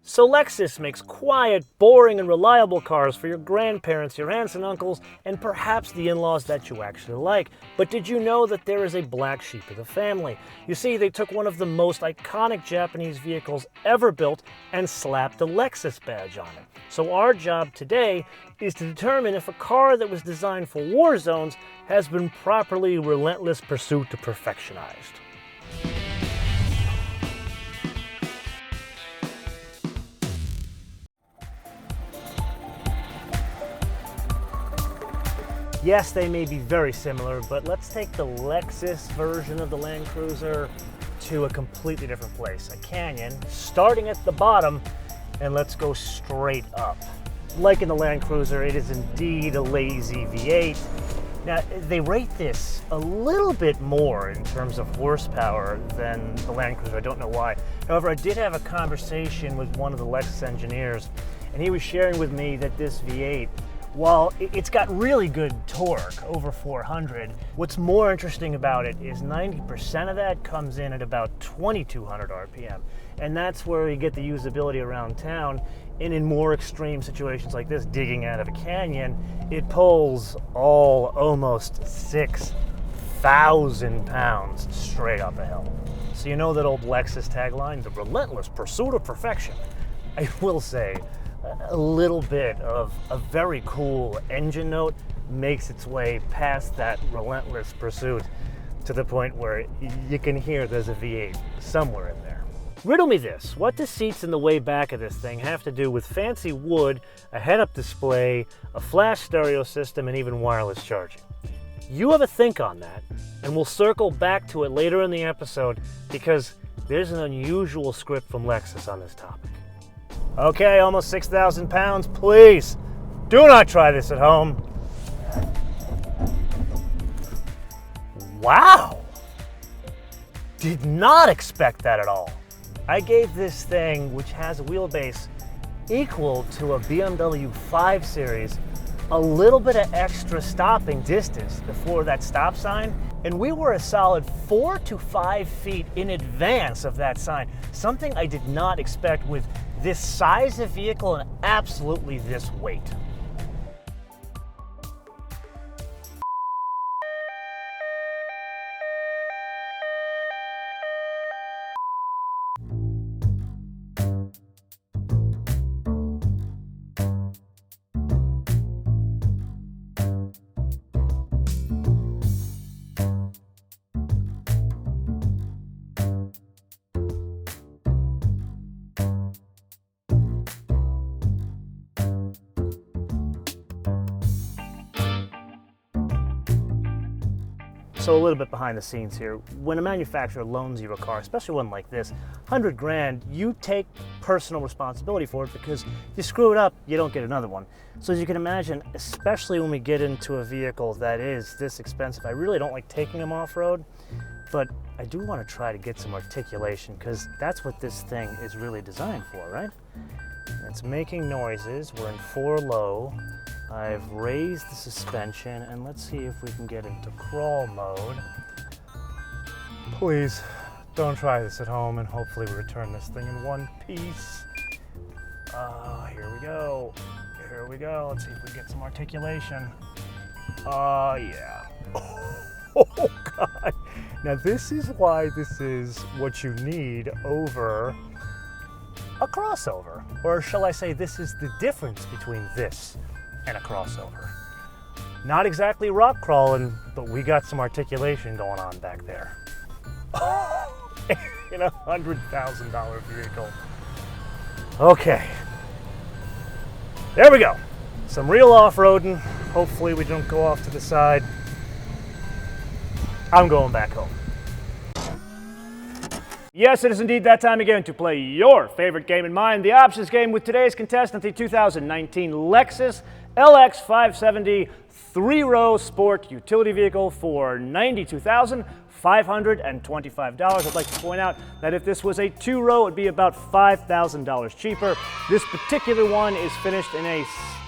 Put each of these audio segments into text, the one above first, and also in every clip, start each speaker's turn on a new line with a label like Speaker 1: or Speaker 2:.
Speaker 1: So Lexus makes quiet, boring, and reliable cars for your grandparents, your aunts and uncles, and perhaps the in-laws that you actually like. But did you know that there is a black sheep of the family? You see, they took one of the most iconic Japanese vehicles ever built and slapped a Lexus badge on it. So our job today is to determine if a car that was designed for war zones has been properly relentless pursuit to perfectionized. Yes, they may be very similar, but let's take the Lexus version of the Land Cruiser to a completely different place. A canyon, starting at the bottom, and let's go straight up. Like in the Land Cruiser, it is indeed a lazy V8. Now, they rate this a little bit more in terms of horsepower than the Land Cruiser. I don't know why. However, I did have a conversation with one of the Lexus engineers, and he was sharing with me that this V8, while it's got really good torque, over 400, what's more interesting about it is 90% of that comes in at about 2,200 RPM. And that's where you get the usability around town. And in more extreme situations like this, digging out of a canyon, it pulls almost 6,000 pounds straight up a hill. So you know that old Lexus tagline, the relentless pursuit of perfection. I will say, a little bit of a very cool engine note makes its way past that relentless pursuit to the point where you can hear there's a V8 somewhere in there. Riddle me this, what do seats in the way back of this thing have to do with fancy wood, a head-up display, a flash stereo system, and even wireless charging? You have a think on that, and we'll circle back to it later in the episode because there's an unusual script from Lexus on this topic. Okay, almost 6,000 pounds, please do not try this at home. Wow, did not expect that at all. I gave this thing, which has a wheelbase equal to a BMW 5 Series, a little bit of extra stopping distance before that stop sign, and we were a solid 4 to 5 feet in advance of that sign, something I did not expect with this size of vehicle and absolutely this weight. So a little bit behind the scenes here. When a manufacturer loans you a car, especially one like this, 100 grand, you take personal responsibility for it because you screw it up, you don't get another one. So as you can imagine, especially when we get into a vehicle that is this expensive, I really don't like taking them off-road, but I do want to try to get some articulation because that's what this thing is really designed for, right? It's making noises. We're in 4 low. I've raised the suspension, and let's see if we can get into crawl mode. Please don't try this at home, and hopefully we return this thing in one piece. Here we go. Here we go. Let's see if we get some articulation. Yeah. Oh, God. Now, this is why this is what you need over a crossover. Or shall I say, this is the difference between this and a crossover. Not exactly rock crawling, but we got some articulation going on back there. In a $100,000 vehicle. Okay. There we go. Some real off-roading. Hopefully we don't go off to the side. I'm going back home. Yes, it is indeed that time again to play your favorite game in mind, the options game with today's contestant, the 2019 Lexus LX570 3-row sport utility vehicle for $92,525. I'd like to point out that if this was a 2-row, it would be about $5,000 cheaper. This particular one is finished in a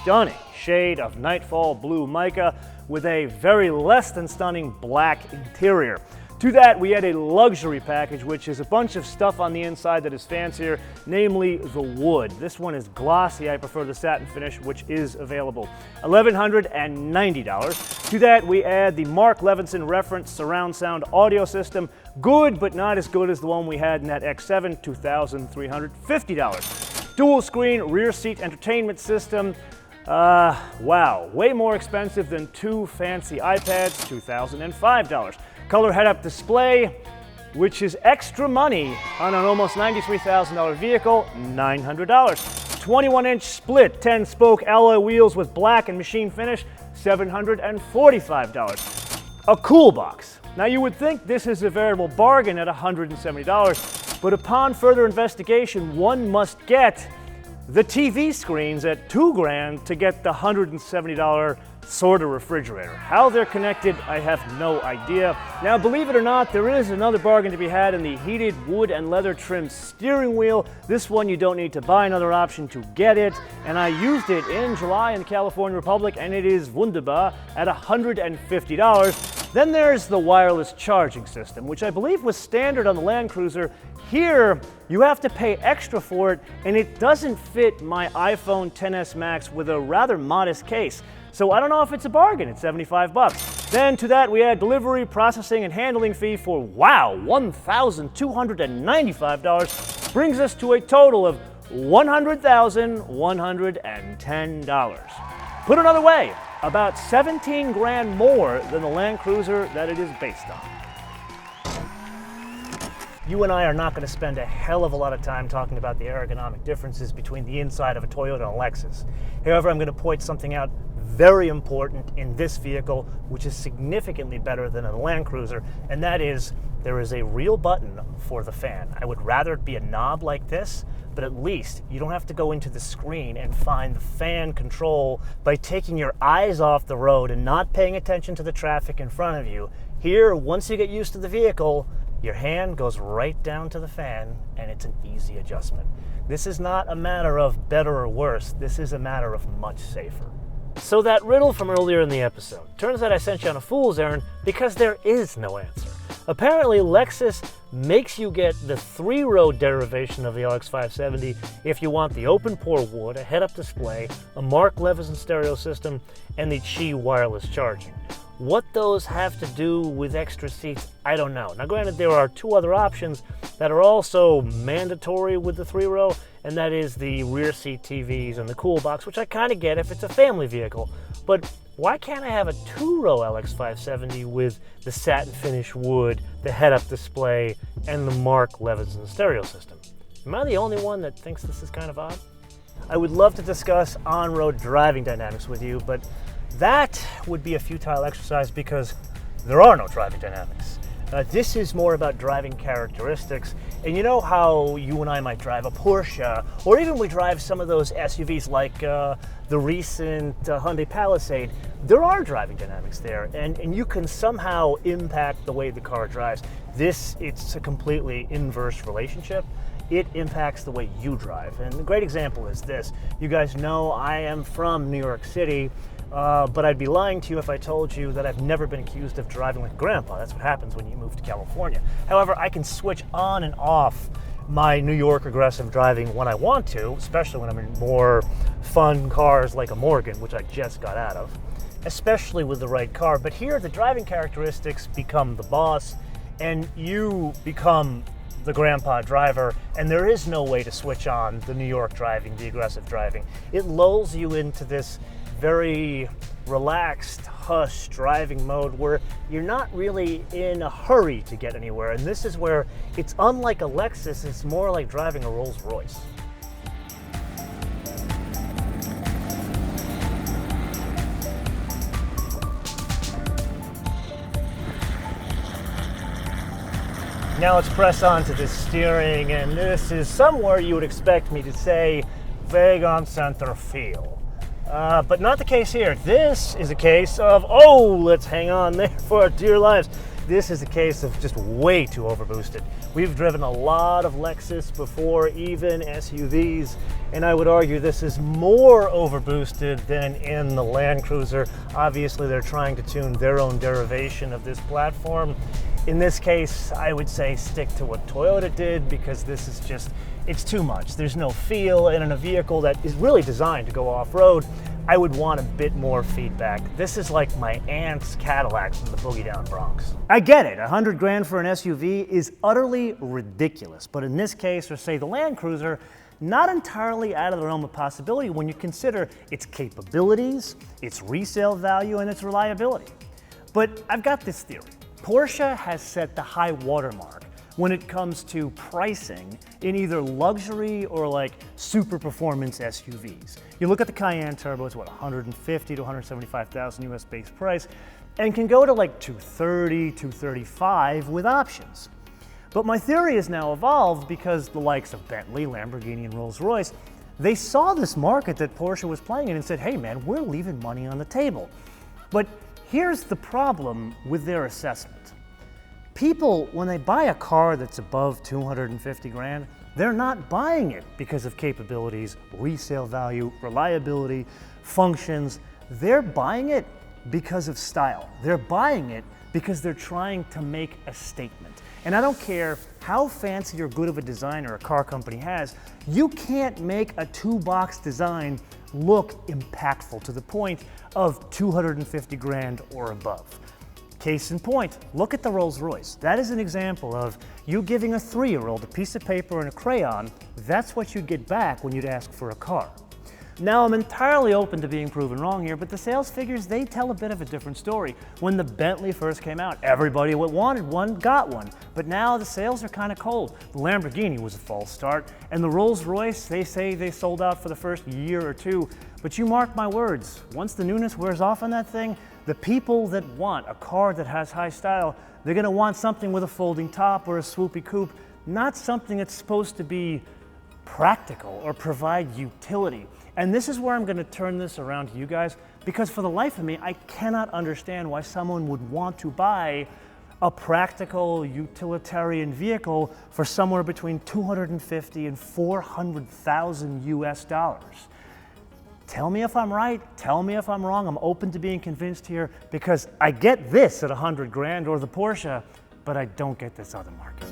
Speaker 1: stunning shade of Nightfall Blue Mica with a very less than stunning black interior. To that, we add a luxury package, which is a bunch of stuff on the inside that is fancier, namely the wood. This one is glossy. I prefer the satin finish, which is available. $1,190. To that, we add the Mark Levinson reference surround sound audio system. Good, but not as good as the one we had in that X7, $2,350. Dual screen rear seat entertainment system. Wow, way more expensive than two fancy iPads, $2,005. Color head-up display, which is extra money on an almost $93,000 vehicle, $900. 21-inch split 10-spoke alloy wheels with black and machine finish, $745. A cool box. Now you would think this is a veritable bargain at $170, but upon further investigation, one must get the TV screens at $2,000 to get the $170 sort of refrigerator. How they're connected, I have no idea. Now, believe it or not, there is another bargain to be had in the heated wood and leather trimmed steering wheel. This one you don't need to buy another option to get it, and I used it in July in the California Republic, and it is wunderbar at $150. Then there's the wireless charging system, which I believe was standard on the Land Cruiser. Here, you have to pay extra for it, and it doesn't fit my iPhone XS Max with a rather modest case. So I don't know if it's a bargain at $75. Then to that, we add delivery, processing, and handling fee for, wow, $1,295. Brings us to a total of $100,110. Put another way, about 17 grand more than the Land Cruiser that it is based on. You and I are not going to spend a hell of a lot of time talking about the ergonomic differences between the inside of a Toyota and a Lexus. However, I'm going to point something out very important in this vehicle, which is significantly better than a Land Cruiser, and that is there is a real button for the fan. I would rather it be a knob like this, but at least you don't have to go into the screen and find the fan control by taking your eyes off the road and not paying attention to the traffic in front of you. Here, once you get used to the vehicle, your hand goes right down to the fan, and it's an easy adjustment. This is not a matter of better or worse. This is a matter of much safer. So that riddle from earlier in the episode, turns out I sent you on a fool's errand because there is no answer. Apparently, Lexus makes you get the 3-row derivation of the LX570 if you want the open-pore wood, a head-up display, a Mark Levinson stereo system, and the Qi wireless charging. What those have to do with extra seats, I don't know. Now granted, there are two other options that are also mandatory with the 3-row, and that is the rear seat TVs and the cool box, which I kind of get if it's a family vehicle. But why can't I have a 2-row LX570 with the satin finish wood, the head-up display, and the Mark Levinson stereo system? Am I the only one that thinks this is kind of odd? I would love to discuss on-road driving dynamics with you, but that would be a futile exercise because there are no driving dynamics. This is more about driving characteristics. And you know how you and I might drive a Porsche, or even we drive some of those SUVs like the recent Hyundai Palisade. There are driving dynamics there, and you can somehow impact the way the car drives. It's a completely inverse relationship. It impacts the way you drive. And a great example is this. You guys know I am from New York City, but I'd be lying to you if I told you that I've never been accused of driving like Grandpa. That's what happens when you move to California. However, I can switch on and off my New York aggressive driving when I want to, especially when I'm in more fun cars like a Morgan, which I just got out of, especially with the right car. But here, the driving characteristics become the boss, and you become the grandpa driver, and there is no way to switch on the New York driving, the aggressive driving. It lulls you into this very relaxed, hush driving mode where you're not really in a hurry to get anywhere. And this is where it's unlike a Lexus, it's more like driving a Rolls Royce. Now let's press on to the steering, and this is somewhere you would expect me to say Wagon center feel. But not the case here. This is a case of, oh, let's hang on there for our dear lives. This is a case of just way too overboosted. We've driven a lot of Lexus before, even SUVs, and I would argue this is more overboosted than in the Land Cruiser. Obviously, they're trying to tune their own derivation of this platform. In this case, I would say stick to what Toyota did, because this is just, it's too much. There's no feel, and in a vehicle that is really designed to go off-road, I would want a bit more feedback. This is like my aunt's Cadillacs from the Boogie Down Bronx. I get it, 100 grand for an SUV is utterly ridiculous, but in this case, or say the Land Cruiser, not entirely out of the realm of possibility when you consider its capabilities, its resale value, and its reliability. But I've got this theory. Porsche has set the high watermark when it comes to pricing in either luxury or like super performance SUVs. You look at the Cayenne Turbo, it's what, 150 to 175,000 US base price, and can go to like 230, 235 with options. But my theory has now evolved because the likes of Bentley, Lamborghini, and Rolls-Royce, they saw this market that Porsche was playing in and said, hey man, we're leaving money on the table. But here's the problem with their assessment. People, when they buy a car that's above 250 grand, they're not buying it because of capabilities, resale value, reliability, functions. They're buying it because of style. They're buying it because they're trying to make a statement. And I don't care how fancy or good of a designer a car company has, you can't make a two-box design look impactful to the point of 250 grand or above. Case in point, look at the Rolls-Royce. That is an example of you giving a 3-year-old a piece of paper and a crayon. That's what you'd get back when you'd ask for a car. Now, I'm entirely open to being proven wrong here, but the sales figures, they tell a bit of a different story. When the Bentley first came out, everybody who wanted one got one. But now the sales are kind of cold. The Lamborghini was a false start, and the Rolls-Royce, they say they sold out for the first year or two. But you mark my words, once the newness wears off on that thing, the people that want a car that has high style, they're gonna want something with a folding top or a swoopy coupe, not something that's supposed to be practical or provide utility. And this is where I'm going to turn this around to you guys, because for the life of me, I cannot understand why someone would want to buy a practical utilitarian vehicle for somewhere between 250 and 400,000 US dollars. Tell me if I'm right, tell me if I'm wrong. I'm open to being convinced here, because I get this at 100 grand or the Porsche, but I don't get this other market.